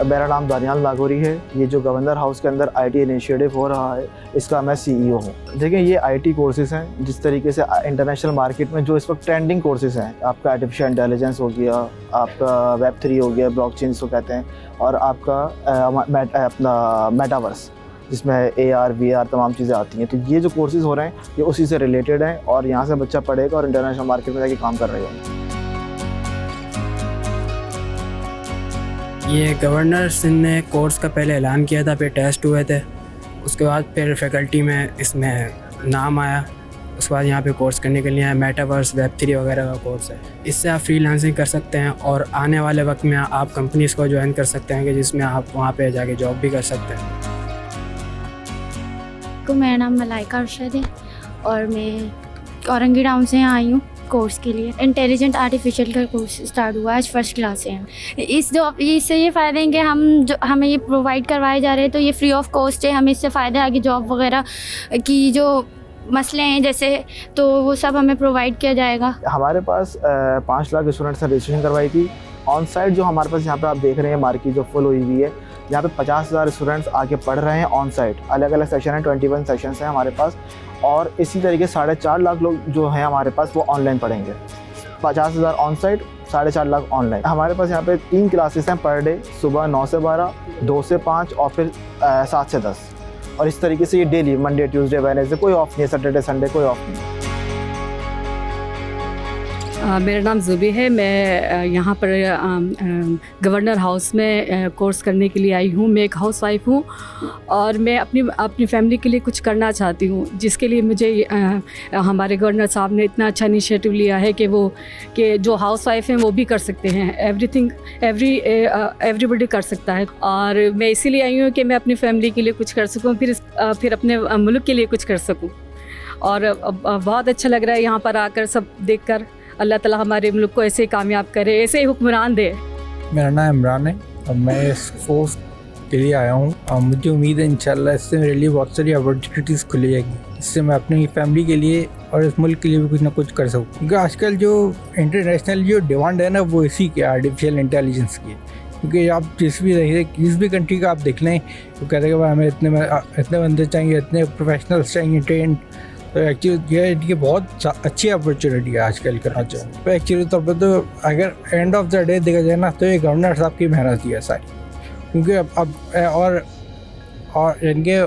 मेरा नाम दानियाल नागौरी है। ये जो गवर्नर हाउस के अंदर आईटी इनिशिएटिव हो रहा है, इसका मैं सीईओ हूँ। देखिए, ये आईटी कोर्सेज़ हैं जिस तरीके से इंटरनेशनल मार्केट में जो इस वक्त ट्रेंडिंग कोर्सेज़ हैं, आपका आर्टिफिशियल इंटेलिजेंस हो गया, आपका वेब3 हो गया, ब्लॉकचेन जिसको कहते हैं, और आपका अपना मेटावर्स जिसमें AR VR तमाम चीज़ें आती हैं। तो ये जो कोर्सेज़ हो रहे हैं ये उसी से रिलेटेड हैं और यहाँ से बच्चा पढ़ेगा और इंटरनेशनल मार्केट में जाके काम कर रहेगा। ये गवर्नर ने कोर्स का पहले ऐलान किया था, फिर टेस्ट हुए थे, उसके बाद फिर फैकल्टी में इसमें नाम आया, उसके बाद यहाँ पे कोर्स करने के लिए मेटावर्स वेब3 वगैरह का कोर्स है। इससे आप फ्रीलांसिंग कर सकते हैं और आने वाले वक्त में आप कंपनीज़ को ज्वाइन कर सकते हैं कि जिसमें आप वहाँ पे जाके जॉब भी कर सकते हैं। मेरा नाम मलाइका अरशद है और मैं औरंगी टाउन से आई हूँ कोर्स के लिए। इंटेलिजेंट आर्टिफिशियल का कोर्स स्टार्ट हुआ, आज फर्स्ट क्लास से हैं। इससे ये फ़ायदे हैं कि हमें ये प्रोवाइड करवाए जा रहे हैं, तो ये फ्री ऑफ कॉस्ट है। हमें इससे फ़ायदा है, आगे जॉब वगैरह की जो मसले हैं जैसे, तो वो सब हमें प्रोवाइड किया जाएगा। हमारे पास 5 लाख स्टूडेंट्स ने रजिस्ट्रेशन करवाई थी। ऑन साइट जो हमारे पास यहाँ पे आप देख रहे हैं मार्केट जो फुल हुई हुई है, यहाँ पे 50,000 स्टूडेंट्स आके पढ़ रहे हैं ऑन साइट। अलग अलग सेक्शन हैं, 21 सेक्शंस हैं हमारे पास, और इसी तरीके 4.5 लाख लोग जो हैं हमारे पास वो ऑनलाइन पढ़ेंगे। 50,000 ऑन साइट, 4.5 लाख ऑनलाइन। हमारे पास यहाँ पे 3 क्लासेस हैं पर डे, सुबह 9 से 12, 2 से 5 और फिर 7 से 10। और इस तरीके से ये डेली मंडे ट्यूसडे वेडनेसडे कोई ऑफ नहीं है, सैटरडे संडे कोई ऑफ नहीं है। मेरा नाम ज़ुबी है। मैं यहाँ पर गवर्नर हाउस में कोर्स करने के लिए आई हूँ। मैं एक हाउस वाइफ हूँ और मैं अपनी फैमिली के लिए कुछ करना चाहती हूँ, जिसके लिए मुझे हमारे गवर्नर साहब ने इतना अच्छा इनिशिएटिव लिया है कि जो हाउस वाइफ हैं वो भी कर सकते हैं। एवरीबॉडी कर सकता है। और मैं इसीलिए आई हूँ कि मैं अपनी फैमिली के लिए कुछ कर सकूँ, फिर अपने मुल्क के लिए कुछ कर सकूँ। और बहुत अच्छा लग रहा है यहाँ पर आकर, सब देखकर। अल्लाह ताला हमारे मुल्क को ऐसे कामयाब करे, ऐसे ही हुक्मरान दे। मेरा नाम इमरान है और मैं इस कोर्स के लिए आया हूँ और मुझे उम्मीद है इंशाल्लाह इससे मेरे लिए बहुत सारी अपॉर्चुनिटीज़ खुली जाएगी, इससे मैं अपनी फैमिली के लिए और इस मुल्क के लिए भी कुछ ना कुछ कर सकूँ। क्योंकि आजकल जो इंटरनेशनल जो डिमांड है ना, वो इसी की आर्टिफिशियल इंटेलिजेंस की। क्योंकि आप किस भी कंट्री का आप देख लें तो कहते हैं कि हमें इतने बंदे चाहिए, इतने प्रोफेशनल्स चाहिए ट्रेंड। तो एक्चुअली ये बहुत अच्छी अपॉर्चुनिटी है आजकल करना चाहिए। तो एक्चुअली तो अगर एंड ऑफ द डे देखा जाए ना, तो ये गवर्नर साहब की मेहनत ही है सारी। क्योंकि अब और इनके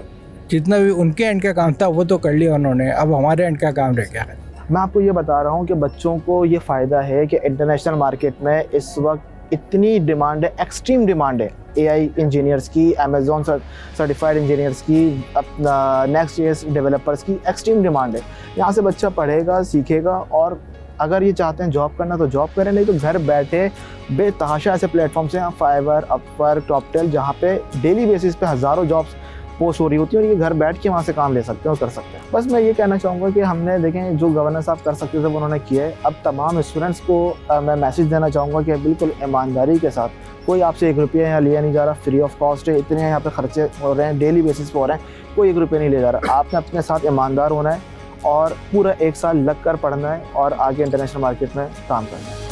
जितना भी उनके एंड का काम था वो तो कर लिया उन्होंने, अब हमारे एंड का काम रह गया है। मैं आपको ये बता रहा हूँ कि बच्चों को ये फ़ायदा है कि इंटरनेशनल मार्केट में इस वक्त इतनी डिमांड है, एक्सट्रीम डिमांड है AI इंजीनियर्स की, अमेज़ॉन सर्टिफाइड इंजीनियर्स की, अपना Next.js डेवलपर्स की एक्सट्रीम डिमांड है। यहाँ से बच्चा पढ़ेगा, सीखेगा, और अगर ये चाहते हैं जॉब करना तो जॉब करें, नहीं तो घर बैठे बेतहाशा ऐसे प्लेटफॉर्म्स हैं, फाइवर, अपवर्क, टॉपटेल, जहाँ पे डेली बेसिस पे हज़ारों जॉब्स पोस्ट हो रही होती है और ये घर बैठ के वहाँ से काम ले सकते हैं और कर सकते हैं। बस मैं ये कहना चाहूँगा कि हमने देखें जो गवर्नर साहब कर सकते थे वो उन्होंने किया है। अब तमाम स्टूडेंट्स को मैं मैसेज देना चाहूँगा कि बिल्कुल ईमानदारी के साथ, कोई आपसे 1 रुपया यहाँ लिया नहीं जा रहा, फ्री ऑफ कॉस्ट है। इतने यहाँ पे खर्चे हो रहे हैं, डेली बेसिस पे हो रहे हैं, कोई 1 रुपया नहीं ले जा रहा। आपने अपने साथ ईमानदार होना है और पूरा 1 साल लग कर पढ़ना है और आगे इंटरनेशनल मार्केट में काम करना है।